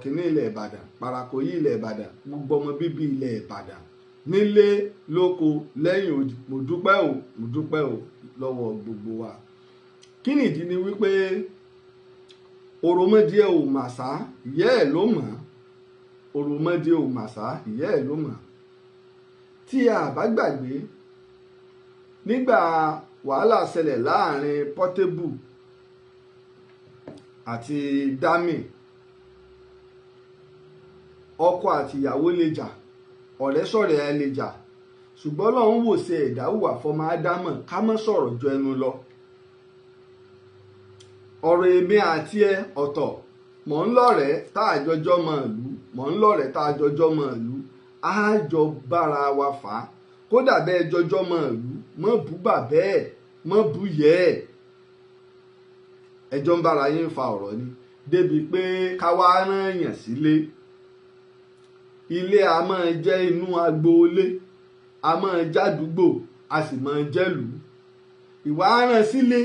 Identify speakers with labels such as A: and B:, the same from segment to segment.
A: kìíní ilẹ̀ Ìbàdàn parakoyí ilẹ̀ Ìbàdàn gbogbo ọmọ bíbí ilẹ̀ Ìbàdàn nílé lóko lẹ́yìn odi mo dúpẹ́ o lọ́wọ́ gbogbo wa. Kí nìdí ni wípé òròmọdìẹ ò màsá ìyá ẹ̀ ló mọ̀, òròmọdìẹ ò màsá ìyá ẹ̀ ló mọ̀. Tí a bá gbàgbé nígbà wàhálà ṣẹlẹ̀ láàrin Portable àti Dami, ọkọ àti ìyàwó lè jà, ọ̀rẹ́ sọ̀rẹ́ ẹ lè jà, ṣùgbọ́n Ọlọ́run wò ṣe ẹ̀dá hùwà fọmọ Ádámọ̀ ká má sọ̀rọ̀ jọ ẹnu lọ. Ọ̀rọ̀ èmi àti ẹ ọ̀tọ̀, mọ̀ ń lọ́rẹ̀ẹ́ tá àjọjọ́ mọ̀ ìlú, mọ̀ ń lọ́rẹ̀ẹ́ tá àjọjọ́ mọ̀ ìlú, á jọ bára wa fà á. Kódà bẹ́ẹ̀ jọjọ́ mọ̀ ìlú, mọ̀ bú bàbá ẹ̀, mọ̀ bú yẹ ẹ̀. Ẹjọ́ ń bára yín fa ọ̀rọ̀ ni, débi pé káwá rán yàn sílé. Ilé a máa jẹ́ inú agboolé, a máa jádùúgbò, a sì máa jẹ́lù. Ìwà rán sílé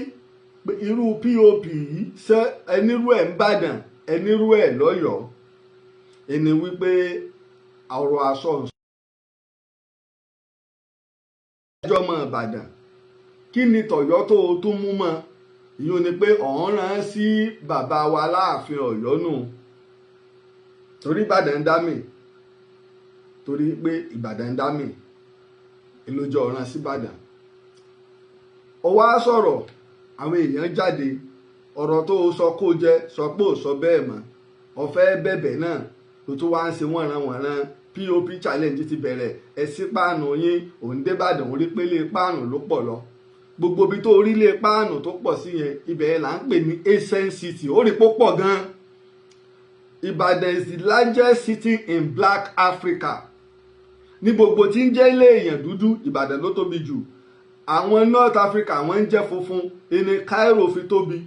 A: pé irú POP yìí ṣe ẹnirú ẹ̀ ń bàdàn, ẹnirú ẹ̀ lọ́yọ̀ọ́. Ẹni wípé ọ̀rọ̀ aṣọ ẹjọ́ mọ̀ Ìbàdàn, kí ni tọ̀yọ́ tó o tún mú mọ́? Ìyún ni pé ọ̀ràn sí bàbá wa láàfin Ọ̀yọ́ nù, torí Ìbàdàn Dami, torí pé Ìbàdàn Dami ìlójọ ọ̀ràn sí Ìbàdàn. Ó wá sọ̀rọ̀, àwọn èèyàn jáde, ọ̀rọ̀ tó o sọ kó jẹ́ sọ pé ò sọ bẹ́ẹ̀ mọ́, ọ̀fẹ́ bẹ̀bẹ̀ náà ló tún wá ń ṣe wọ̀nranwọ̀nran. POP challenge ti bẹ̀rẹ̀, ẹ sí páànù yín, òun débàdàn orí pélé páànù ló pọ̀ lọ. Gbogbo ibi tó orílé páànù tó pọ̀ sí yẹn, ibẹ̀ yẹn là ń pè ní Ancient City, ó rí pó pọ̀ gan. Ìbàdàn is the largest city in Black Africa. Ní gbogbo tí ń jẹ́ ilé èèyàn dúdú, Ìbàdàn ló tóbi jù. Àwọn North Africa wọ́n ń jẹ́ funfun, ẹni Cairo fi tóbi.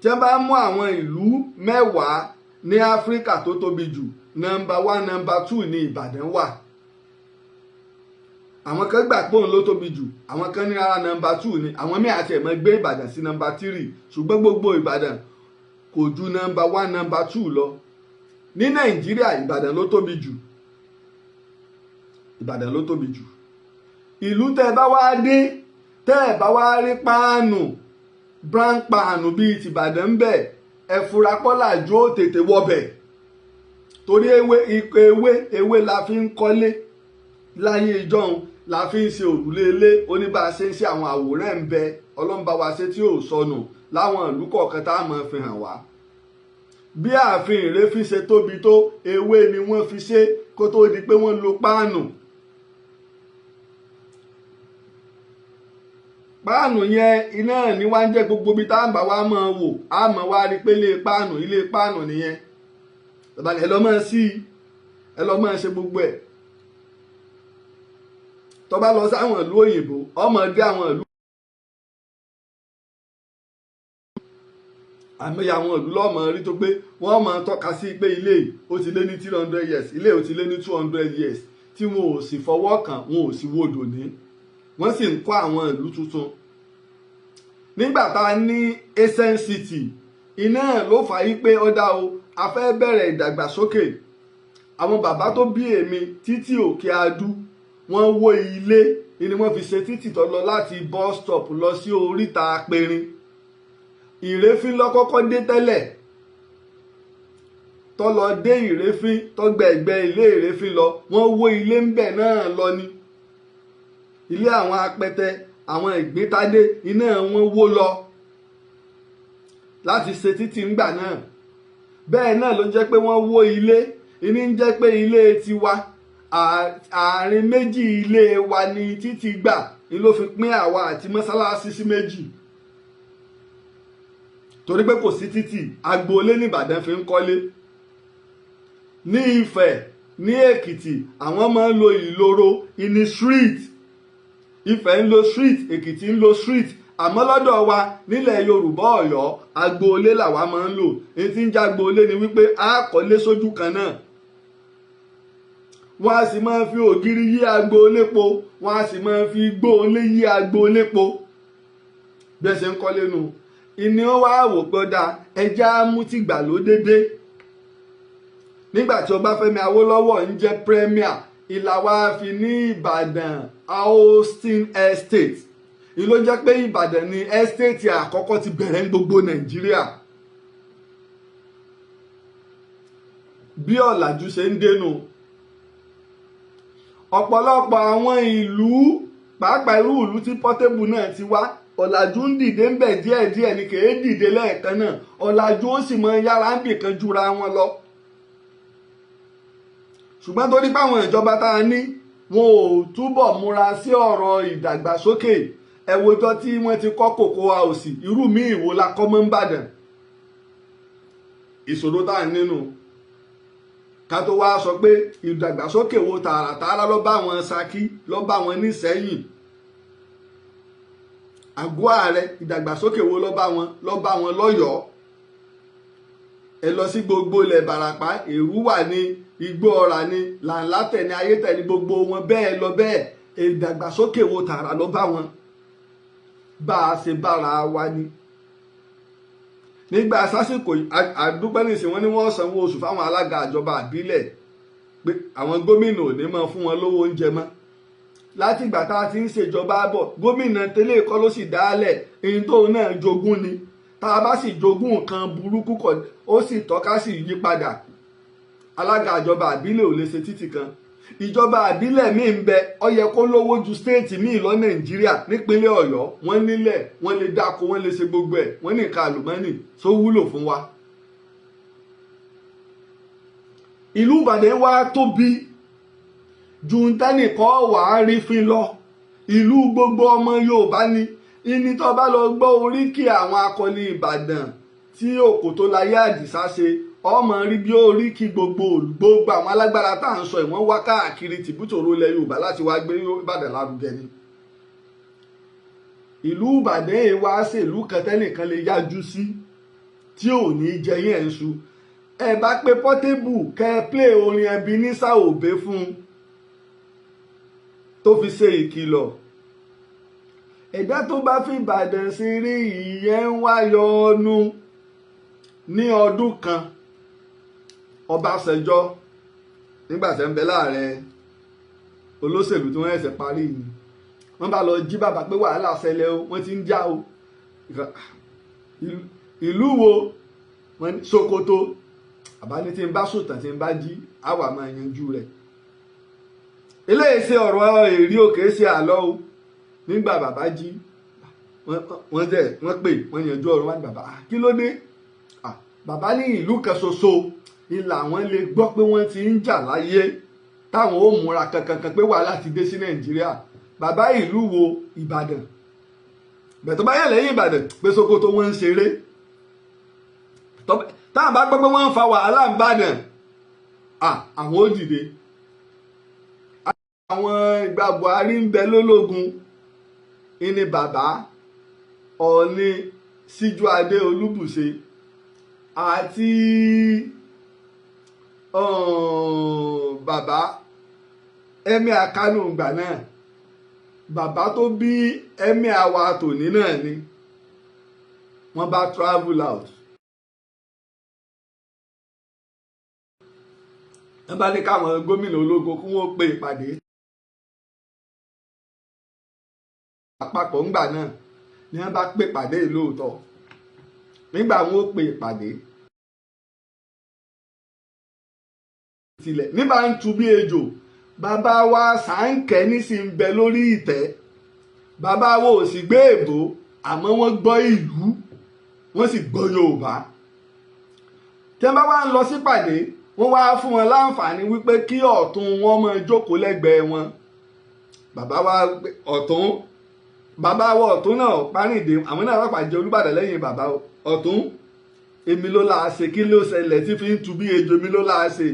A: Tí wọ́n bá mú àwọn ìlú 10 ní Áfíríkà tó tóbi jù, number 1 number 2 ní Ìbàdàn wà. Àwọn kan gbà pé òun ló tóbi jù, àwọn kan ní rárá number 2 ni, àwọn míì àti ẹ̀mọ́ gbé Ìbàdàn sí number 3, ṣùgbọ́n gbogbo Ìbàdàn kò ju number 1 number 2 lọ. Ní Nàìjíríà Ìbàdàn ló tóbi jù, Ìbàdàn ló tóbi jù. Ìlú tẹ́ bá wá dé, tẹ́ bá wá rí páànù brown páànù bíi tìbàdàn ń bẹ̀, ẹ fura pọ́là jó tètè wọbẹ̀, torí ewé la fi ń kọ́lé láyé ìjọ́un, la fi ń ṣe òrùlé ilé, oníbàṣe ń ṣe àwọn àwòrán ń bẹ ọlọ́mbà wa ṣe tí ò sọnù láwọn ìlú kọ̀ọ̀kan tá a mọ̀ fi hàn wá. Bí ààfin Ìrèfín ṣe tóbi tó, ewé ni wọ́n fi ṣe kó tó di pé wọ́n lo páànù. Páànù yẹn iná ní wá ń jẹ́ gbogbo ibi tá a bá wá máa wò, a máa wá rí pé ilé páànù nìyẹn. Ẹ lọ máa sí i, ẹ lọ máa ṣe gbogbo ẹ̀. Tó bá lọ sáwọn ìlú òyìnbó, ọmọ dé àwọn ìlú àmọ́yà àwọn ìlú lọ́mọ rí tó pé wọ́n máa tọ́ka sí pé ilé ó ti lé ní 300 years, ilé ó ti lé ní 200 years, tí wọn ò sì fọwọ́ kàn, wọn ò sì wodò ní, wọ́n sì ń kọ́ àwọn ìlú tuntun. Nígbà tá a ní Ancient City, iná ló fà yí pé ó dá o, a fẹ́ bẹ̀rẹ̀ ìdàgbàsókè. Àwọn bàbá tó bí èmi títí òkè adú, wọ́n wó ilé ni wọ́n fi ṣe títì tó lọ láti bus stop lọ sí oríta Apẹ̀rin. Ìrèfín ló kọ́kọ́ dé tẹ́lẹ̀, tó lọ dé Ìrèfín, tó gbẹ̀gbẹ́ ilé Ìrèfín lọ, wọ́n wó ilé ń bẹ̀ náà lọ ni. Ilé àwọn apẹtẹ, àwọn ìgbétadé, iná wọn wó lọ láti ṣe títì ńgbà náà. Bẹ́ẹ̀ náà ló jẹ́ pé wọ́n wó ilé, ìní ń jẹ́ pé ilé tiwa, àárín méjì ilé wa ni títì gbà, ni ló fi pín àwa àti mọ́sálásí sí méjì. Torí pé kò sí títì, agboolé ní Ìbàdàn fi ń kọ́lé. Ní Ifẹ̀, ní Èkìtì, àwọn máa ń lo ìloro ìní street. Ifẹ̀ ń lo street, Èkìtì ń lo street. Àmọ́ lọ́dọ̀ wa nílẹ̀ Yorùbá Ọ̀yọ́, agboolé làwa máa ń lò. Èyí tí ń jẹ́ agboolé ni wípé a kọ́lé sójú kan náà. Wọ́n á sì máa fi ògiri yí agboolé po, wọ́n á sì máa fi gbóolé yí agboolé po. Bí ẹ ṣe ń kọ́lé nu, ìní ó wá wò pé ọ̀dà ẹja mú ti gbàlódé dé. nígbà tí Ọbáfẹ́mi Awólọ́wọ̀ ń jẹ́ premier ìlà wa fi ní Ìbàdàn Austin Estate ìlú jẹ́ pé Ìbàdàn ni estate àkọ́kọ́ ti bẹ̀rẹ̀ ní gbogbo Nàìjíríà. Bí ọ̀làjú ṣe ń dénú ọ̀pọ̀lọpọ̀ àwọn ìlú pàápàá irú ìlú tí Portable náà ti wá ọ̀làjú ń dìde ń bẹ̀ díẹ̀díẹ̀ ni kèé dìde lẹ́ẹ̀kan náà ọ̀làjú ó sì mọ yára ń bì kan jura wọn lọ. Ṣùgbọ́n torí báwọn ìjọba tá a ní wọn ò túbọ̀ múra sí ọ̀rọ̀ ìdàgbàsókè ẹ̀wòjọ́ tí wọ́n ti kọ́ Cocoa House irú mi ìwò la kọ́ mọ́ ń bàdàn. Ìṣòro tá a nínú ká tó wá sọ pé ìdàgbàsókè wo tààràtààrà ló bá wọn Ṣakí ló bá wọn nísẹ́yìn Àgọ́ Ààrẹ ìdàgbàsókè wo ló bá wọn lọ́yọ̀ọ́. Ẹ lọ sí gbogbo ilẹ̀ Ìbàràpá Èrúwà ní Igbó Ọrà ní Làǹlátẹ̀ ní Ayétẹ̀ ní gbogbo wọn bẹ́ẹ̀ lọ bẹ́ẹ̀ ìdàgbàsókè wo tààrà ló bá wọn. Bá a ṣe bára wa ni nígbà sásìkò àdúpẹ́ nìsín wọn ni wọ́n sanwó oṣù fáwọn alága ìjọba àbílẹ̀ pé àwọn gómìnà ò ní máa fún wọn lówó oúnjẹ mọ́. Láti ìgbà tá a ti ń ṣèjọba bọ̀ gómìnà tẹ́lẹ̀ kọ́ ló sì dálẹ̀ èyí tóun náà jogún ni tá a bá sì jogún nǹkan burúkú kọ ó sì tọ́ka sí yí padà. Alága ìjọba àbílẹ̀ ò lè ṣe títì kan ìjọba àbílẹ̀ míì ń bẹ ó yẹ kó lówó ju stéètì míì lọ Nàìjíríà nípínlẹ̀ Ọ̀yọ́ wọ́n nílẹ̀ wọ́n lè dáko wọ́n lè ṣe gbogbo ẹ̀ wọ́n ní nǹkan àlùmọ́nì tó wúlò fún wa. Ìlú Ìbàdàn wá tóbi ju tẹ́nìkan wà á rí fín lọ ìlú gbogbo ọmọ Yorùbá ni ìní tó bá lọ gbọ́ oríkì àwọn akọni Ìbàdàn tí Òkòtó láyé Àdìsá ṣe ọmọ rí bí oríkì gbogbo àwọn alágbára tá à ń sọ ìwọ̀n wá káàkiri tìbútòrò ilẹ̀ Yorùbá láti wá gbé Ìbàdàn lárugẹ ni. Ìlú Ìbàdàn èyí wá ṣèlú kan tẹ́nìkan lè yájú sí tí ò ní jẹyìn ẹ̀ ń su. Ẹ bá pé Portable kẹ́ ẹ play orin Ebenezer Obey fún tó fi ṣe ìkìlọ̀. Ẹ̀dá tó bá fi Ìbàdàn sí rí ìyẹn ń wáyọ ọnu ní ọdún kan. Ọbásanjọ́ nígbà tẹ́ ń bẹ láàrẹ olóṣèlú tí wọ́n ẹ̀sẹ̀ parí ni wọ́n bá lọ jí bàbá pé wàhálà ṣẹlẹ̀ o wọ́n ti ń já o ìlú wo wọ́n ní Sokoto àbá ní tí ń bá sùtàn tí ń bá jí àwa máa yanjú rẹ̀. Eléyìí ṣe ọ̀rọ̀ èrí òkè ṣe àlọ́ o nígbà bàbá jí wọ́n pè wọ́n yanjú ọ̀rọ̀ wọn ní bàbá kí ló dé bàbá ní ìlú kan ṣoṣo ilà wọn lè gbọ́ pé wọ́n ti ń jà láyé táwọn ó múra kankan pé wàhálà ti dé sí Nàìjíríà. Bàbá ìlú wo Ìbàdàn bẹ̀tọ̀ bá yẹ lẹ́yìn Ìbàdàn pé Sokoto wọ́n ń ṣeré táwọn bá gbọ́ pé wọ́n ń fa wàhálà ń bàdàn àwọn ó dìde. Àwọn ìgbà Buhari ń bẹ lólógun ìní bàbá Ọọ̀ni Síjúadé Olúbùṣe àti bàbá Emir Kánò ìgbà náà bàbá tó bí Emir wa tòní náà ni wọ́n bá travel out. Wọ́n bá ní káwọn gómìnà ológun kí wọ́n pe ìpàdé àpapọ̀ ńgbà náà ni wọ́n bá pè ìpàdé lóòótọ́. Nígbà wọn ó pe ìpàdé tilẹ̀ nígbà ń tu bí ejò bàbá wa Sáńkẹ́ nísìnyí bẹ lórí ìtẹ́ bàbá wo ò sì gbé èbó àmọ́ wọ́n gbọ́ ìlú wọ́n sì gbọ́ Yorùbá. Tí wọ́n bá wá ń lọ sípàdé wọ́n wá fún wọn láǹfààní wípé kí ọ̀tún wọn máa jókòó lẹ́gbẹ̀ẹ́ wọn. Bàbá wa ọ̀tún náà Párìndé àwọn náà pàpà jẹ Olúbàdàn lẹ́yìn bàbá ọ̀tún èmi ló láà ṣe kí ló ṣẹlẹ̀ tí fi ń tu bí ejò mi ló láà ṣe.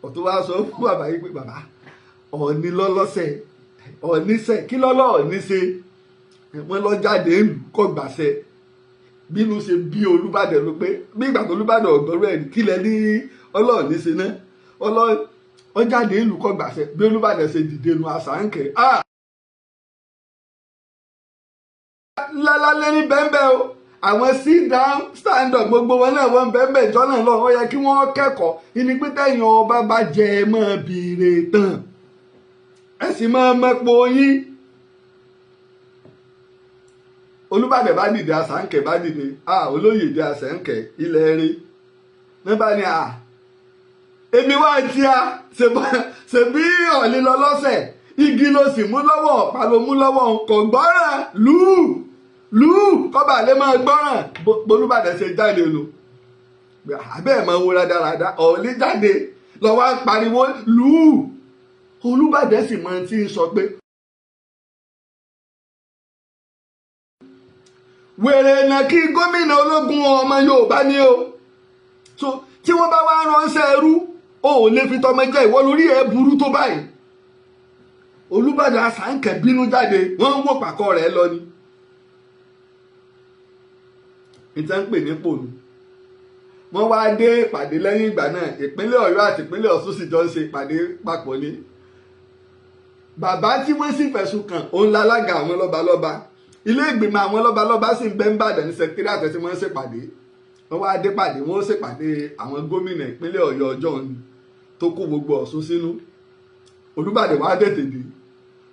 A: Ọ̀tún wá sọ fún bàbá yìí pé bàbá Ọọ̀ni lọ́lọ́sẹ̀ Ọọ̀ni sẹ̀ kí lọ́lọ́ Ọọ̀ni ṣe wọ́n lọ jáde ìlú kọ́ gbàṣẹ bínú ṣe bí Olúbàdàn ló pé bí ìgbà tó Olúbàdàn ọ̀gbọ́rọ̀ ẹ̀ kílẹ̀ ní Ọlọ́ọ̀ni ṣe náà ọjáde ìlú kọ́ gbàṣẹ bí Olúbàdàn ṣe dìde nu Àṣàǹkẹ́ lálálẹ́ ní bẹ́ẹ̀ o àwọn sit down stand up gbogbo wọn náà wọ́n bẹ́ẹ̀ bẹ́ẹ̀ jọ náà lọ wọ́n yẹ kí wọ́n kẹ́kọ̀ọ́ ìní pé tẹ̀yìn ọba bá jẹ ẹ máa bèèrè tán ẹ sì máa mẹ́pọ̀ yín. Olúbàdàn bá dìde Àṣàǹkẹ́ bá dìde Olóyèdè Àṣàǹkẹ́ ilẹ̀ rí nígbà ní èmi wá tí a ṣe bí ọ̀lẹ́ lọ lọ́sẹ̀ igi ló sì mú lọ́wọ́ ọ̀pá ló mú lọ́wọ́ kò gbọ́ràn lù kọ́ba lè máa gbọ́ràn Olúbàdàn ṣe jáde lò abẹ́ ẹ̀ máa wo rádaràda ọ̀lẹ́ jáde lọ́wọ́ pariwo lù Olúbàdàn sì máa ti ń sọ pé wèrè náà kí gómìnà ológun ọmọ Yorùbá ni o so tí wọ́n bá wá ránṣẹ́ ẹrú o ò lè fi tọmọ jẹ ìwọ lórí ẹ burú tó báyìí. Olúbàdàn Àṣàǹkẹ́ bínú jáde wọ́n ń wò pàkọ́ rẹ̀ lọ ni. ìtẹ́ ń pè ní pòlù wọ́n wá dé ìpàdé lẹ́yìn ìgbà náà ìpínlẹ̀ Ọ̀yọ́ àti ìpínlẹ̀ Ọ̀ṣun sì jọ ń ṣe ìpàdé papọ̀ ni. Bàbá tí wọ́n sì fẹ̀sùn kàn òun lálága àwọn lọ́balọ́ba ilé ìgbìmọ̀ àwọn lọ́balọ́ba sì ń bẹ Ìbàdàn ní sẹkítírì àtẹ̀sí wọ́n ń ṣèpàdé wọ́n wá dé pàdé wọ́n ó ṣèpàdé àwọn gómìnà ìpínlẹ̀ Ọ̀yọ́ ọjọ́ ni tó kó gbogbo Ọ̀ṣun sínú. Olúbàdàn wá tètè dé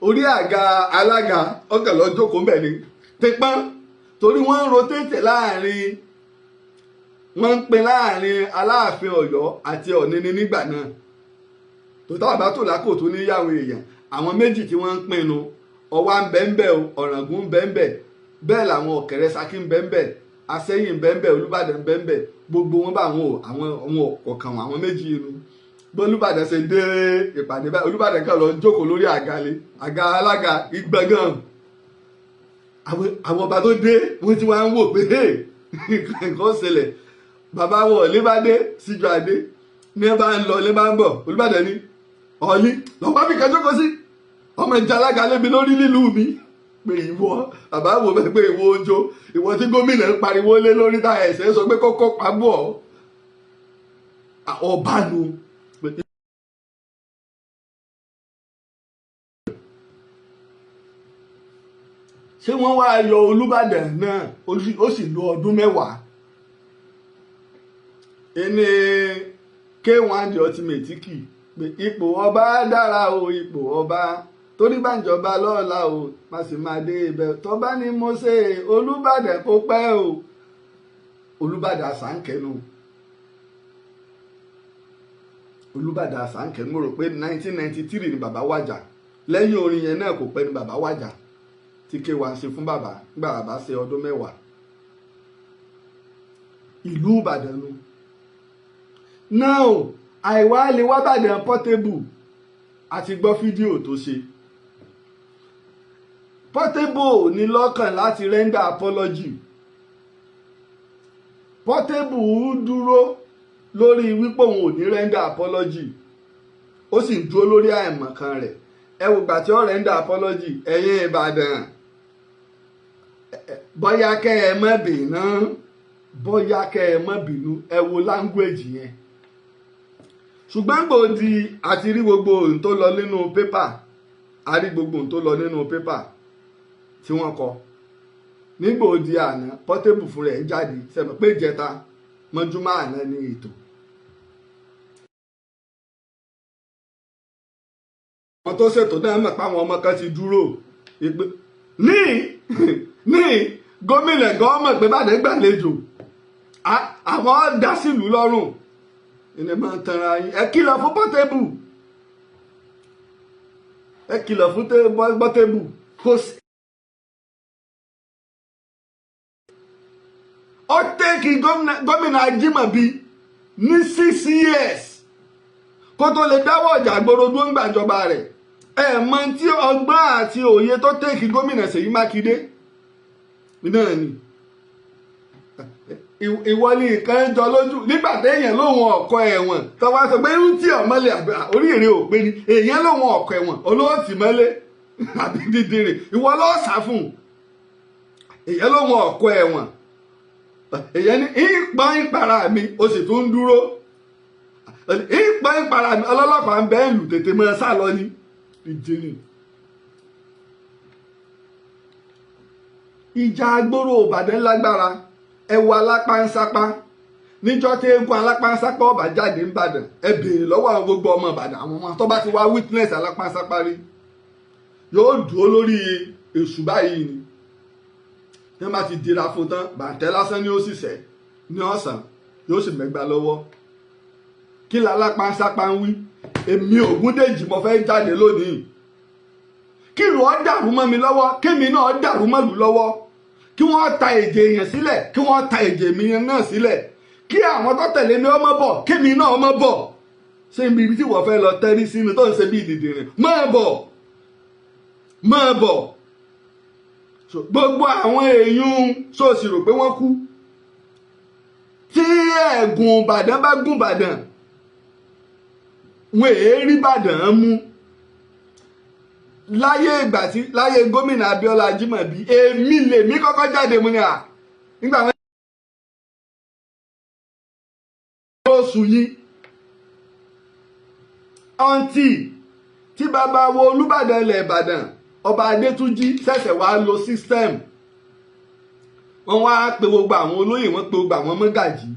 A: orí àga alága ọkàn lọ jókòó mbẹ ni tipọ́n torí wọ́n ń rotéètè láàrin wọ́n ń pín láàrin Aláàfin Ọ̀yọ́ àti Ọ̀nìní nígbà náà tó táwọn bá tó lákò tó níyàwó èèyàn àwọn méjì tí wọ́n ń pinnu Ọ̀wá ń bẹ ń bẹ Ọ̀ràngún ń bẹ ń bẹ bẹ́ẹ̀ làwọn Ọ̀kẹ́rẹ́ Ṣakí ń bẹ ń bẹ Àṣẹ̀yìn ń bẹ ń bẹ Olúbàdàn ń bẹ ń bẹ gbogbo wọn bá àwọn ọ̀kan àwọn méjì inú bọ́lúbàdàn ṣe dé ìpàdé báyìí Olúbàdàn kan lọ jókòó lórí àga alága ìgbọ̀ngàn àwọn ọba tó dé wọ́n ti wá ń wò pé nǹkan ṣẹlẹ̀ bàbá wọn ọ̀lẹ́ bá dé síjọ adé ní ẹ bá ń lọ ní ẹ bá ń bọ̀ Olúbàdàn ní ọ̀lí lọ́pàá fi kan jókòó sí ọmọ ìjà alága lébi lórí nílùú mi pé ìwọ bàbá wo bẹ́ẹ̀ pé ìwọ ojo ìwọ tí gómìnà ń pariwo lé lórí tá ẹ̀sẹ̀ sọ pé kókó pàbọ̀ ọba nu. ṣé wọ́n wá yọ Olúbàdàn náà ó sì lo ọdún mẹ́wàá ẹni K1 the ultimate kì pé ipò ọba dára o ipò ọba torí bàjọba lọ́la o má sì máa dé ibẹ̀ tó bá ní mo ṣe Olúbàdàn kó pẹ́ o Olúbàdàn Àṣàǹkẹ́ nù Olúbàdàn Àṣàǹkẹ́ mo rò pé 1993 ni bàbá wàjà lẹ́yìn orin yẹn náà kò pẹ́ ni bàbá wàjà tí K1 ṣe fún bàbá nígbà bàbá ṣe ọdún mẹ́wàá ìlú Ìbàdàn nù now àìwá lè wá Ìbàdàn Portable àti gbọ́ fídíò tó ṣe Portable ní lọ́kàn láti render apology Portable dúró lórí wípé òun ò ní render apology ó sì dúró lórí àìmọ̀kan rẹ̀ ẹ wò gbà tí ó render apology ẹ̀yin Ìbàdàn bóyá kẹ́ ẹ má bínú bóyá kẹ́ ẹ má bínú ẹ wo language yẹn ṣùgbọ́n gbòdì àti rí gbogbo ohun tó lọ nínú pépà a rí gbogbo ohun tó lọ nínú pépà tí wọ́n kọ nígbòdì àná Portable fún rẹ̀ jáde sẹ́mi pé ìjẹta mọ́júmọ́ àná ní ètò. àwọn tó ṣètò náà mọ̀ pé àwọn ọmọ kan ti dúró ní gómìnà gan mọ̀ pé Ìbàdàn gbàlejò àwọn dá sílùú lọ́rùn ẹni máa ń tanra yín ẹ kìlọ̀ fún Portable ẹ kìlọ̀ fún Portable kò sí. ó tẹ́kì gómìnà Ajímọ̀bí ní 6 years kó tó lè dáwọ́ ọjà gbòòrò dúró ń gbàjọba rẹ̀ ẹ mọ tí ọgbọ́n àti òye tó tẹ́kì gómìnà Ṣèyí Mákindé náà ni ìwọ ni nǹkan ń jọ lójú nígbà téèyàn lóhun ọkọ ẹ̀wọ̀n tó wá sọ pé irú tí ọmọlẹ orí èrè ò pé ni èèyàn lóhun ọkọ ẹ̀wọ̀n olówó tì mọ́lé àbí dídìrì ìwọ ló sá fún èèyàn lóhun ọkọ ẹ̀wọ̀n èèyàn ní ìpọn ìpara mi ó sì tún ń dúró ìpọn ìpara mi ọlọ́lọ́pàá ń bẹ́ẹ̀ lù tètè mọ́ sá lọ ní ìjìnlẹ̀. ìjà agbóró Ìbàdàn lágbára ẹ wo alápánsápá níjọ́ tí eégún alápánsápá ọba jáde ń bàdàn ẹ béèrè lọ́wọ́ àwọn gbogbo ọmọ ìbàdàn àwọn ọmọ tó bá ti wá witness alápánsápá rí yóò dúró lórí èṣù báyìí ni tí wọ́n bá ti dira fún tán bàtẹ́ lásán ni ó sì sẹ́ ní ọ̀sán yóò sì mẹ́gbà lọ́wọ́ kí lálápánsápá ń wí èmi Ògúndèjì mo fẹ́ jáde lónìí kí ìlú ọ dàrú mọ́ mi lọ́wọ́ kémi náà dàrú mọ́ lù lọ́wọ́ kí wọ́n ta èjè èèyàn sílẹ̀ kí wọ́n ta èjè mi náà sílẹ̀ kí àwọn tó tẹ̀lé mi ọmọ bọ̀ kémi náà ọmọ bọ̀ ṣé ibi tí wọ́n fẹ́ lọ tẹ́rí sínú tó ń ṣe bí ìdìdìrín máa bọ̀ gbogbo àwọn èèyàn ṣòṣì rò pé wọ́n kú tí ẹ̀gùn Ìbàdàn bá gùn Ìbàdàn wọn èé rí Ìbàdàn mú láyé gómìnà Abíọ́lá Ajímọ̀bí èmi lèmi kọ́kọ́ jáde mu ni à nígbà wọn oṣù yìí ọ̀ǹtì tí bàbá wo Olúbàdàn ilẹ̀ Ìbàdàn ọba Adétúnjí ṣẹ̀ṣẹ̀ wá lo system wọ́n wá pe gbogbo àwọn olóyè wọ́n pe gbogbo àwọn mọ́gàjì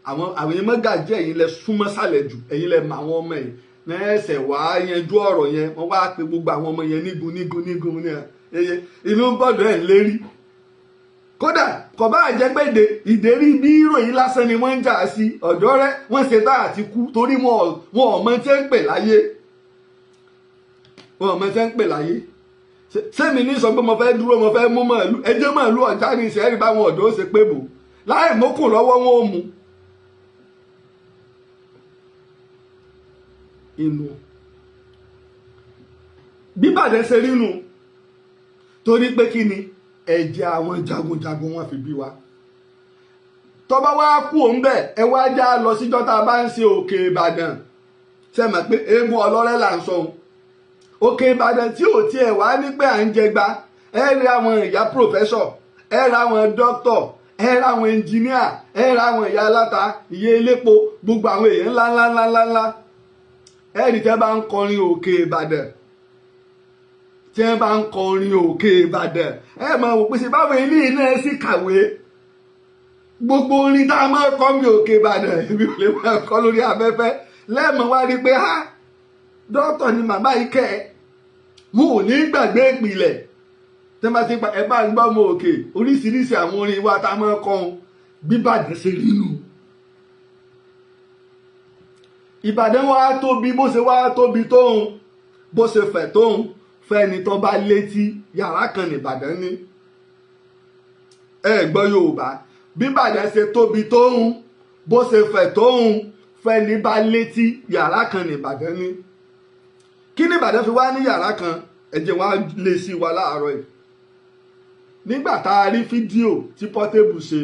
A: àwọn mọ́gàjì ẹ̀yin lẹ súnmọ́ sálẹ̀ jù ẹ̀yin lẹ mọ àwọn ọmọ yìí ẹsẹ̀ wá yanjú ọ̀rọ̀ yẹn wọ́n wá pe gbogbo àwọn ọmọ yẹn nígun ní inú gbọ́dọ̀ ẹ̀ lérí kódà kò bá jẹ́ pé ìdérí bí ìròyìn lásán ni wọ́n ń jà sí ọ̀dọ́ rẹ wọ́n ṣe tá àti kú torí wọn ò mọ tí ń pè láyé sẹ́mi ní sọ pé mo fẹ́ dúró mo fẹ́ mú màálù ẹjẹ́ màálù ọ̀já ní ìṣẹ́rí báwọn ọ̀dọ́ ṣe pé bò láì mókùn lọ́wọ́ wọn ò mú inú bíbàdàn ṣe rínú torí pé kí ni ẹ̀jẹ̀ àwọn jagunjagun wọn fi bí wa tọ́ba wá kú òun bẹ́ẹ̀ ẹ wá já lọ síjọ́ tá a bá ń ṣe òkè Ìbàdàn ṣe mọ̀ pé eégún ọlọ́rẹ́ là ń sọ òkè Ìbàdàn tí ò tiẹ̀ wá ní pé à ń jẹgba ẹ rí àwọn ìyá pòfẹ́sọ̀ ẹ rí àwọn dókítọ̀ ẹ rí àwọn ẹnjìníà ẹ rí àwọn ìyá aláta ìyá elépo gbogbo àwọn èèyàn ńláńláńláńlá ẹ rí tẹ́ bá ń kọrin òkè Ìbàdàn tí wọ́n bá ń kọrin òkè Ìbàdàn ẹ máa wò pé ṣe báwo ilé náà sì kàwé gbogbo orin tá a máa kọ́ mi òkè Ìbàdàn èmi ò lè máa kọ́ lórí afẹ́fẹ́ lẹ́ẹ̀mọ́ wá rí pé dókítà ni màmá yìí kẹ́ ẹ mo ò ní gbàgbé ìpìlẹ̀ tẹ́ bá ti pa ẹ bá ń gbọ́ ọmọ òkè oríṣiríṣi àwọn orin wa tá a máa kọ́ bíbàdàn ṣe rí nù. Ìbàdàn wa tóbi bó ṣe wá tóbi tóun bó ṣe fẹ̀ tóun fẹ́ni tó bá létí yàrá kan ní Ìbàdàn ní ẹ gbọ́ Yorùbá bíbàdàn ṣe tóbi tóun bó ṣe fẹ̀ tóun fẹ́ni bá létí yàrá kan ní Ìbàdàn ní kí ni Ìbàdàn fi wá ní yàrá kan ẹ jẹ́ wá lé sí wa láàárọ̀ yìí nígbà tá a rí fídíò tí Portable ṣe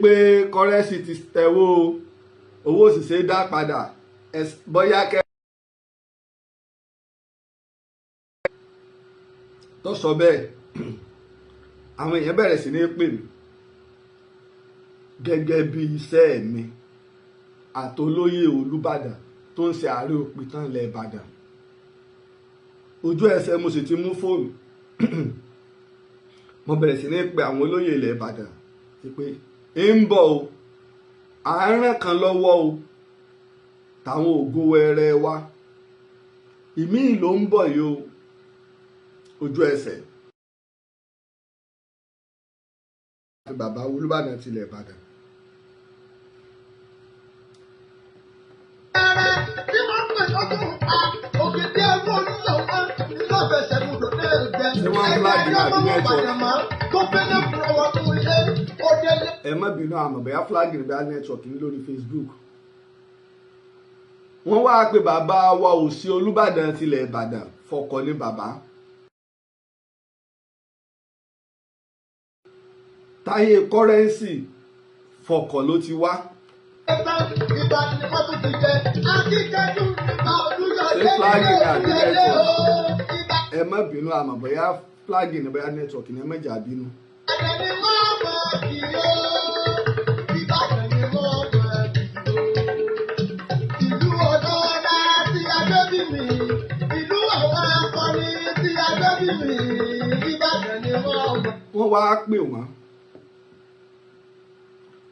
A: pé kọ́rẹ́sì ti tẹ̀wó owó òṣìṣẹ́ dá padà bóyá kẹ́ tó sọ bẹ́ẹ̀ àwọn èèyàn bẹ̀rẹ̀ sí ní pè mí gẹ́gẹ́ bí iṣẹ́ mi àtolóyè Olúbàdàn tó ń ṣe ààrẹ òpìtàn ilẹ̀ Ìbàdàn ojú ẹsẹ̀ mo sì ti mú fóònù mo bẹ̀rẹ̀ sí ní pe àwọn olóyè ilẹ̀ Ìbàdàn pé ń bọ̀ o àárẹ̀ kan lọ́wọ́ o táwọn ògo wẹrẹ wa ìmíì ló ń bọ̀ yìí o ojú ẹsẹ̀ bàbá Olúbàdàn tilẹ̀ Ìbàdàn. ẹ má bínú àmọ́ bẹ́ẹ̀ fúlágì rẹ̀ bá nẹ́tíwọ̀kì ní lórí Facebook wọ́n wá pé bàbá wa ò sí Olúbàdàn tilẹ̀ Ìbàdàn fọkọ ní bàbá Táyé kọ́rẹ́nsì fọkọ ló ti wá. ṣé fúlágì ní àbí nẹ́tíwọ̀kì ẹ má bínú àmọ́ bẹ́ẹ̀ fúlágì ní bẹ́ẹ̀ nẹ́tíwọ̀kì ní ẹ má jà bínú. wọ́n wá pè wọ́n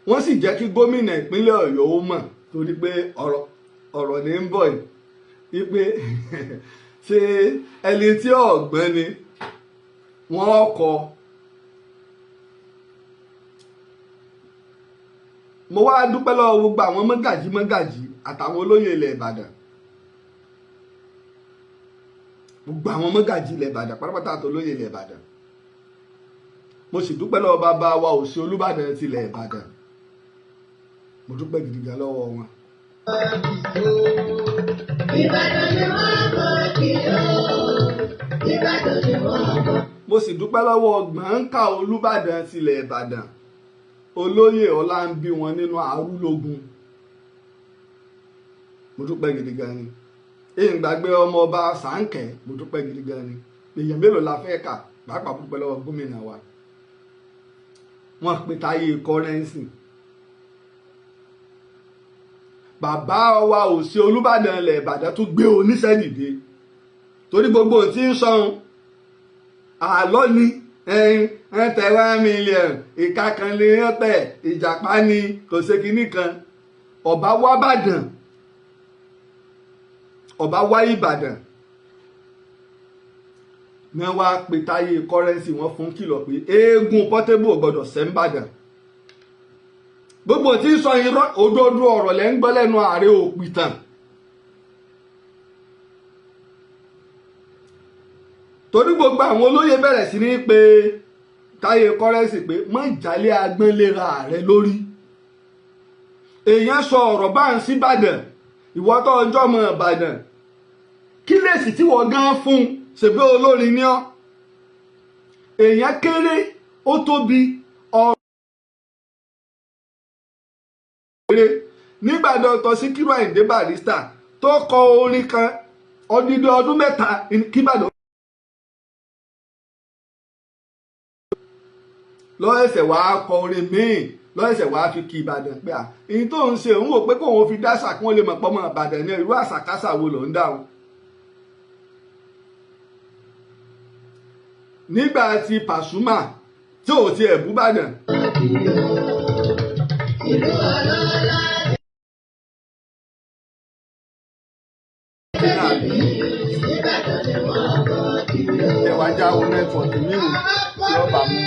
A: wọ́n sì jẹ́ kí gómìnà ìpínlẹ̀ Ọ̀yọ́ ó mọ̀ torí pé ọ̀rọ̀ ní ń bọ̀ yìí pé ṣé ẹni tí ọ̀gbọ́n ni wọ́n kọ́. Mo wá dúpẹ́ lọ́wọ́ gbogbo àwọn mọ́gàjí àtàwọn olóyè ilẹ̀ Ìbàdàn, gbogbo àwọn mọ́gàjí ilẹ̀ Ìbàdàn pátápátá àti olóyè ilẹ̀ Ìbàdàn. Mo sì dúpẹ́ lọ́wọ́ bàbá wa Òsì Olúbàdàn ti ilẹ̀ Ìbàdàn, mo dúpẹ́ gidi gan lọ́wọ́ wọn. Mo sì dúpẹ́ lọ́wọ́ Gbọ̀ǹkà Olúbàdàn ti ilẹ̀ Ìbàdàn, olóyè ọlá ń bí wọn nínú Arúlógún. Mo dúpẹ́ gidi gan ni. Èyí gbàgbé ọmọ ọba Sànkẹ́, mo dúpẹ́ gidi gan ni. Èèyàn mélòó la fẹ́ kà, pàápàá dúpẹ́ lọ́wọ́ gómìnà wa. Wọ́n pe Táyé kọ́rẹ́ǹsì. Bàbá wa Òsì Olúbàdàn ilẹ̀ Ìbàdàn tún gbé oníṣẹ́ dìde torí gbogbo tí ń sọ̀run àlọ́ ni ẹ̀ńtẹ̀ 1 mílíọ̀nù ìka kan lè rẹ́pẹ̀ ìjàpá ni kò ṣe kinní kan. Ọba wá Ìbàdàn, ọba wá Ìbàdàn ní wá pe Táyé kọ́rẹ́ǹsì, wọ́n fún kìlọ̀ pé eégún Portable ò gbọ́dọ̀ ṣẹ́ ń bàdàn. Gbogbo tí ń sọ irọ́ òdodo ọ̀rọ̀ lẹ́ ń gbọ́ lẹ́nu ààrẹ òpìtàn. Torí gbogbo àwọn olóyè bẹ̀rẹ̀ sí ní pé Táyé kọ́rẹ́ǹsì pé mọ́ ìjálẹ̀ agbọ́n lera ààrẹ lórí. Èèyàn sọ ọ̀rọ̀ bá ń sí Ìbàdàn, ìwọ tó ọjọ́ mọ́ Ìbàdàn, kí lèsì tí wọ́n gán fún ṣègbè olórin ní ọ́. Èèyàn kéré ó tóbi ọ̀rọ̀ nígbà Dr. Síkírù Àyìndé Barrister tó kọ orin kan odidi ọdún 3 kíbàdàn lọ́ẹ̀sẹ̀ wàá kọ orin míì, lọ́ẹ̀sẹ̀ wàá fi kí Ìbàdàn pé èyí tó ń ṣe òun wò pé kóun fi dáṣà kí wọ́n lè mọ̀ pọ́mọ Ìbàdàn ní irú àṣàkáṣà wo ló ń dáhùn. Nígbà tí Pasuma tí ò ti ẹ̀bú Ìbàdàn. Ẹ̀wà jáwó nẹ́tíwọ̀kì míì tí ó bá mú.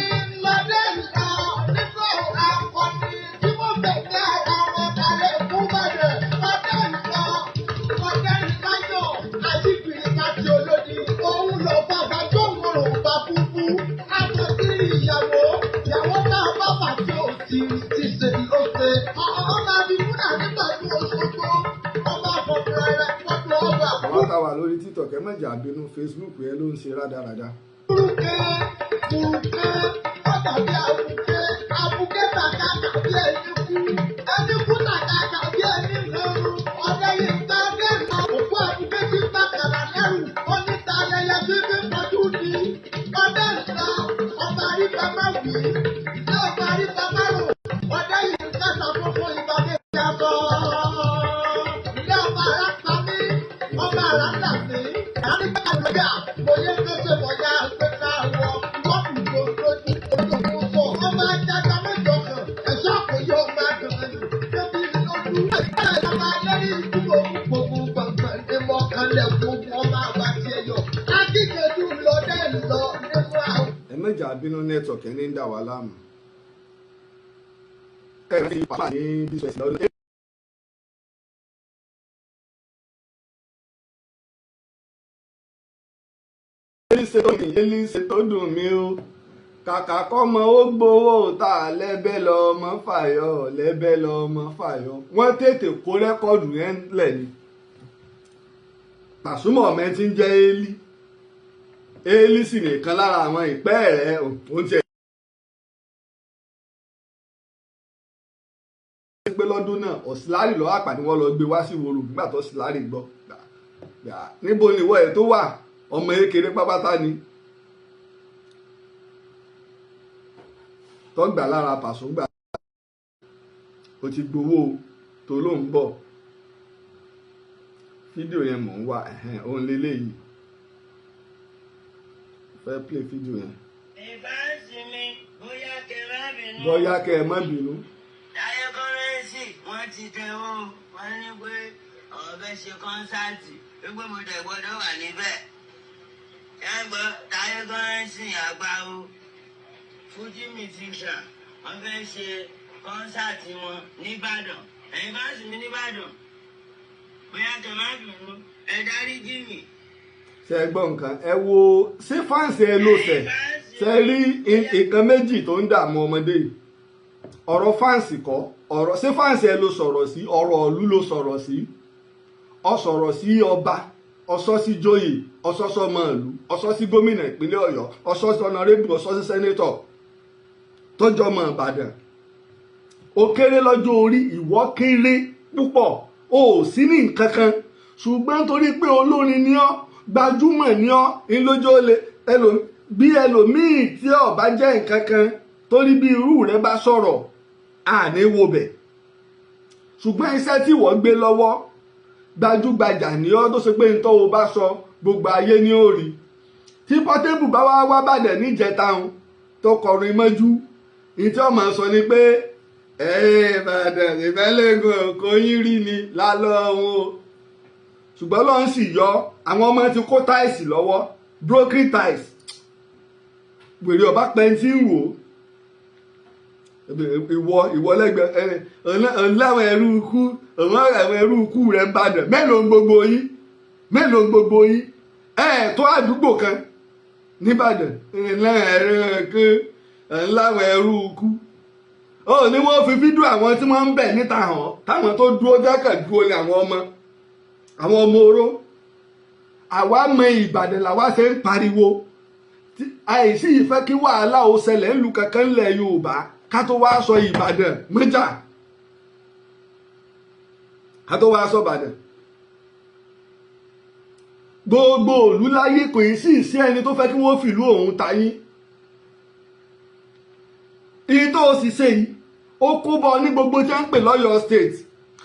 A: Àwọn táwa lórí TikTok ẹ mọ̀jà bínú, Facebook yẹn ló ń ṣe rádaràda. Ẹ mọ̀jà bínú, nẹ́tíwọ̀kì ẹni ń dà wá láàmú. Ẹ̀rọ ní pàpà ní bísọ̀ẹ̀sì lọ́dún. Èlì ṣe tó dùn mí o, kàkà kọ́mọ ó gbowó ta lẹ́bẹ̀ lọ́mọ fàyọ̀, lẹ́bẹ̀ lọ́mọ fàyọ̀. Wọ́n tètè kó rẹ́kọ̀dù yẹn lẹ̀ ni. Pasuma ọ̀mẹ́ ti ń jẹ́ Élí sì nìkan lára àwọn ìpẹ́ rẹ̀ oúnjẹ. Pé lọ́dún náà Ọ̀sìlárì lọ́wọ́ àpàdé wọn lọ gbé wá sí Ìwòrò nígbà tó Ọ̀sìlárì gbọ́. Níbo ni ìwọ ẹ̀ tó wà? Ọmọ ékeré pápátá ni. Tó gbà lára Pàṣọ gbà. O ti gbowó tó ló ń bọ̀. Fídíò yẹn mò ń wá òun lélẹ́yìí. Fẹ́ play fídíò yẹn. Bóyá kẹ́ ẹ má bínú.
B: ti tẹ̀wọ́ wọn ní pé ọ̀bẹ ṣe kọ́nsáàtì wípé mo dẹ̀ gbọ́dọ̀ wà níbẹ̀. ẹ gbọ́ táyé kọ́rẹ́nsì àgbáwo fújì musician wọ́n fẹ́ ṣe kọ́nsáàtì wọn nìbàdàn ẹ̀yin bá sì mí nìbàdàn bóyá kẹ má bínú ẹ dárí jì mí.
A: ṣe gbọ́ nǹkan ẹ wo ṣé fáǹsì ẹ ló ṣe rí nǹkan méjì tó ń dààmú ọmọdé yìí ọ̀rọ̀ fáǹsì kọ́ ọ̀rọ̀ ṣé fáǹsì ẹ ló sọ̀rọ̀ sí ọ̀rọ̀ ìlú ló sọ̀rọ̀ sí ọ sọ̀rọ̀ sí ọba ọsọ́ sí joyè ọsọ́ sọmọ ìlú ọsọ́ sí gómìnà ìpínlẹ̀ ọ̀yọ́ ọsọ́ sí ọ̀nàrẹ́bù ọsọ́ sí sẹ́nétọ̀ tó jọmọ ìbàdàn ó kéré lọ́jọ́ orí ìwọ kéré púpọ̀ o ò sí ní nǹkan kan ṣùgbọ́n torí pé olórin ni ọ́ gbajúmọ̀ ni ọ́ ńlójó lè bí ẹlòmíì tí ó bá jẹ́ nǹkan kan torí bí irú rẹ bá sọ̀rọ̀ àní wo bẹ̀ ṣùgbọ́n iṣẹ́ tí wọ́n gbé lọ́wọ́ gbajúgbajà ní ọ́ tó ṣe pé ń tọ́wọ́ bá sọ gbogbo ayé ní ó rí tí Portable bá wá bàdẹ̀ níjẹtaun tó kọrin mọ́jú ní tí ọmọ sọ ni pé Ìbàdàn ìbẹ́lẹ́gùn kò yín rí ni lálọ́ ohun o ṣùgbọ́n lọ́n sì yọ àwọn ọmọ ti kó táìsì lọ́wọ́ broken tiles wèrè ọba pẹ́ntì ń wò ìwọ lẹ́gbẹ̀ẹ́ láwọn ẹrú ikú àwọn ẹrú ikú rẹ̀ ń bàdàn mélòó gbogbo yín tó àdúgbò kan nìbàdàn láwọn ẹrú ikú ó ní wọ́n fi fídíò àwọn tí wọ́n ń bẹ̀ níta hàn táwọn tó dúró jákàn dúró ní àwọn ọmọ oró àwa mọ ìbàdàn làwa ṣe ń pariwo àìsí ìfẹ́ kí wàhálà ó ṣẹlẹ̀ ńlù kankan ńlẹ̀ yorùbá ká tó wá sọ ìbàdàn mọ́jà ká tó wá sọ ìbàdàn gbogbo ìlú láyé kò yí sí ìsí ẹni tó fẹ́ kí wọ́n fìlú òun tayín iye tó o sì ṣe yìí ó kó bọ ní gbogbo tí wọ́n ń pè lọ́yọ̀ state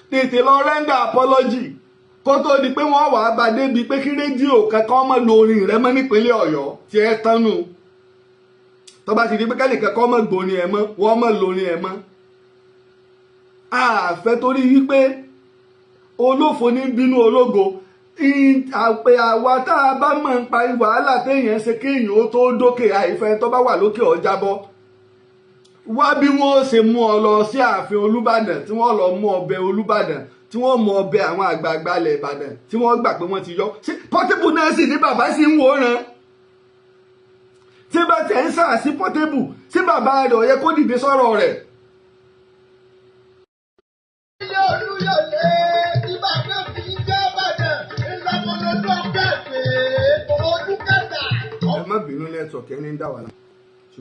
A: tètè lọ rẹ́ńdà apology kó tó di pé wọ́n wàá bá débi pé kí rédíò kankan mọ́ lo orin rẹ mọ́ nípínlẹ̀ ọ̀yọ́ tí ẹ tánu tó bá ti di pé kẹ́lì kankan mọ́ gbórin ẹ mọ́ wọ́n mọ́ lórin ẹ mọ́ àfẹ́ torí wípé olófo ní bínú ológo àpè àwa tá a bá mọ̀ ń pa wàhálà téèyàn ṣe kéèyàn ó tó dókè àìfẹ́ tó bá wà lókè ọjà bọ́ wá bí wọ́n ṣe mú ọ lọ sí ààfin olúbàdàn tí wọ́n lọ mú ọbẹ̀ olúbàdàn tí wọ́n mú ọbẹ̀ àwọn àgbààgbà ilẹ̀ ìbàdàn tí wọ́n gbà pé wọ́n ti yọ Portable náà sì ní bàbá sì ń wòran tí bá tẹ̀ ń sà sí Portable sí bàbá rẹ̀ ó yẹ kó dìde sọ̀rọ̀ rẹ̀.
C: ilé olúyọ̀lé ìbàdàn fi jẹ́ ìbàdàn ìlànà lọ́dọ̀ kẹfẹ́ ọdún kẹta.
A: ẹ má bínú nẹ́tíwọ̀kì ẹni ń dà wà láà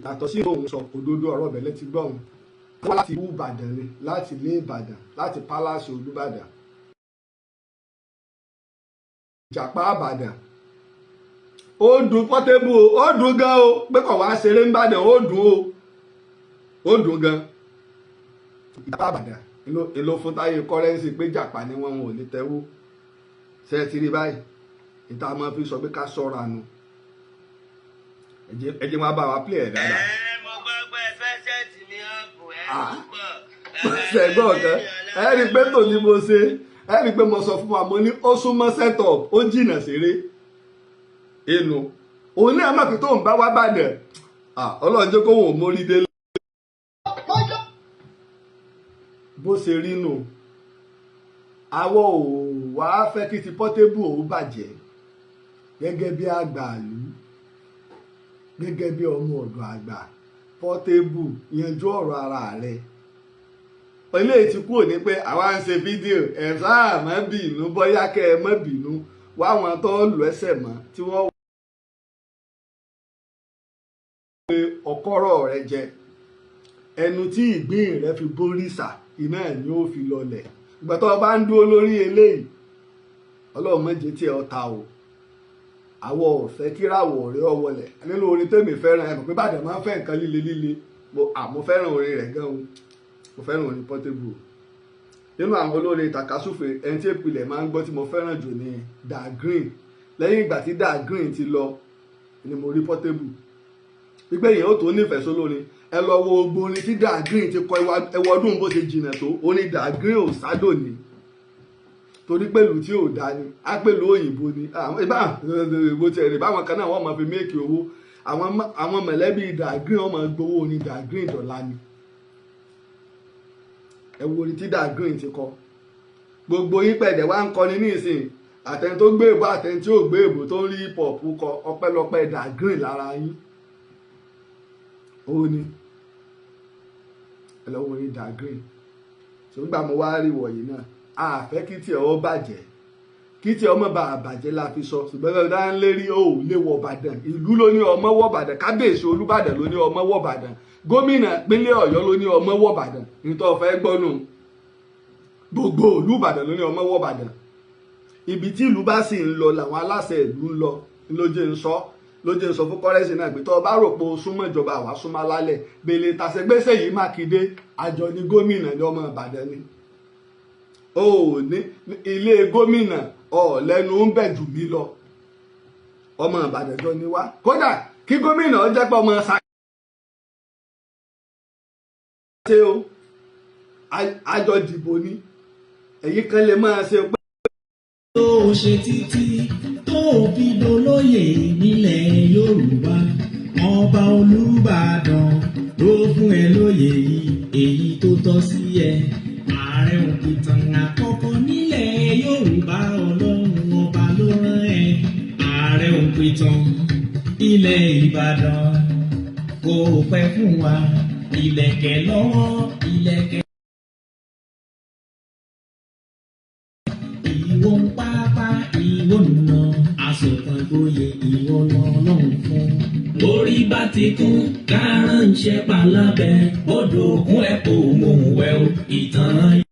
A: yàtọ̀ sí òun sọ òdodo ọ̀rọ̀ bẹ̀lẹ́ ti gbọ́ òun wọ́n láti ìlú ìbàdàn ni láti ilé ìbàdàn láti pálásì olúbàdàn ìjàpá ìbàdàn ó dùn Portable ó dùn gan o pé kò wá ṣeré ń bàdàn ó dùn gan ìjàpá ìbàdàn èlò fún táyé kọ́rẹ́nsì pé jàpá ni wọ́n ò lè tẹ́wó ṣe é ti rí báyìí ìta máa fi sọ pé ká sọ́ra nu ẹ jẹ́ wọn bá wa play ẹ̀ dáadáa.
B: mo gbọ́ pé fẹ́ sẹ́ẹ̀tì mi ọ̀pù
A: ṣẹ̀gbọ́n kan ẹ rí i pé tòní mo ṣe ẹ rí i pé mo sọ fún wa mo ní ó súnmọ́ setup ó jìnnà ṣeré inú òun ní àmọ́ pé tó ń bá wá bàdàn ọlọ́run jẹ́ kó wọn ò mórí délé. bó ṣe rí nù àwọn ò wá fẹ́ kí ti Portable ò bàjẹ́ gẹ́gẹ́ bí àgbàlú gẹ́gẹ́ bí ọmọ ọ̀dọ̀ àgbà Portable yanjú ọ̀rọ̀ ara rẹ̀ ilé ti kúrò ní pé àwa ń ṣe fídíò ẹ̀ sáà má bínú bóyá kẹ́ ẹ má bínú wáwọn tó lù ẹsẹ̀ mọ́ tí wọ́n wọ́n pe ọkọ́rọ̀ rẹ jẹ ẹnu tí ìgbín rẹ fi bórìṣà iná ẹ̀ ni ó fi lọlẹ̀ ìgbà tó o bá ń dúró lórí eléyìí ọlọ́run méje tí ẹ ọ̀ta o àwọ̀ ọ̀fẹ́ kíràwọ̀ rẹ̀ ọ̀wọ̀lẹ̀ nínú orin tèmi fẹ́ràn ẹ̀ mọ̀ pé Ìbàdàn máa ń fẹ́ nǹkan líle mo fẹ́ràn orin rẹ̀ gan o mo fẹ́ràn orin Portable nínú àwọn olórin tàkásùfè ẹni tí ìpìlẹ̀ máa ń gbọ́ tí mo fẹ́ràn jù ní Da Green lẹ́yìn ìgbà tí Da Green ti lọ ni mo rí Portable wípé èèyàn ó tó nífẹ̀ẹ́ sólórin ẹ lọ wo gbogbo orin tí Da Green ti kọ ẹwọ ọdún bó ṣe jìnnà tó orin Da Green ò sádò ní torí pẹ̀lú tí ò dá ni á pẹ̀lú òyìnbó ni bó ti ẹ̀rì báwọn kan náà wọ́n máa fi méèkì owó àwọn mọ̀lẹ́bí Da Green wọ́n máa gbowó orin Da Green dọ̀la ni ẹ wo orin tí Da Green ti kọ gbogbo yín pẹ̀lẹ́ wá ń kọni ní ìsìn àtẹni tó gbé èbó àtẹni tí ò gbé èbó tó ń rí hip hop kọ ọpẹ́lọpẹ́ Da Green lára yín ó ní ẹ lọ wo orin Da Green ṣùgbọ́n mo wá rí wọ̀nyí náà àfẹ́ kí tí ọ bàjẹ́ kí tí ọmọ bá bàjẹ́ la fi sọ ṣùgbọ́n bẹ́ẹ̀ dá ń lérí ó lè wọ Ìbàdàn ìlú ló ní ọmọ wọ Ìbàdàn kábíyèsí Olúbàdàn ló ní ọmọ wọ Ìbàdàn gómìnà pínlẹ̀ Ọ̀yọ́ ló ní ọmọ wọ Ìbàdàn nítorí ọ̀fẹ́ gbọ́nù gbogbo ìlú Ìbàdàn ló ní ọmọ wọ Ìbàdàn ibi tí ìlú bá sì ń lọ làwọn aláṣẹ ìlú ń lọ lójé ń sọ fún kọ́rẹ́sì náà pé tó o bá rò pé o súnmọ́ ìjọba àwa súnmọ́ lálẹ́ bèlè tàṣẹgbẹ́sẹ̀ yìí Mákindé àjọ ní gómìnà ní ọmọ Ìbàdàn ni ó ní ilé gómìnà lẹ́nu ń bẹ̀ jù mí lọ ọmọ Ìbàdàn jọ ni wá kódà kí gómìnà jẹ́ pé ọmọ ṣáà ṣe o àjọ dìbò ni èyí kan lè máa ṣe pé.
D: tó o ṣe títí tó o fi dolóyè nílẹ̀ Yorùbá ọba Olúbàdàn ló fún ẹ lóyè yìí èyí tó tọ́ sí ẹ ààrẹ òpìtàn àkọ́kọ́ nílẹ̀ Yorùbá Ọlọ́run ọba ló rán ẹ ààrẹ òpìtàn ilẹ̀ Ìbàdàn kò pẹ́ fún wa ìlẹ̀kẹ̀ lọ́wọ́ ìlẹ̀kẹ̀. Ìwọ ń pápá ìwọ nà asọ̀kan gboyè ìwọ lọ́lọ́run fún. Orí bá ti kún kárànṣẹ́ palábẹ́ bọ́dọ̀ ògùn ẹ̀ kò mọ̀ wẹ́ o ìtàn.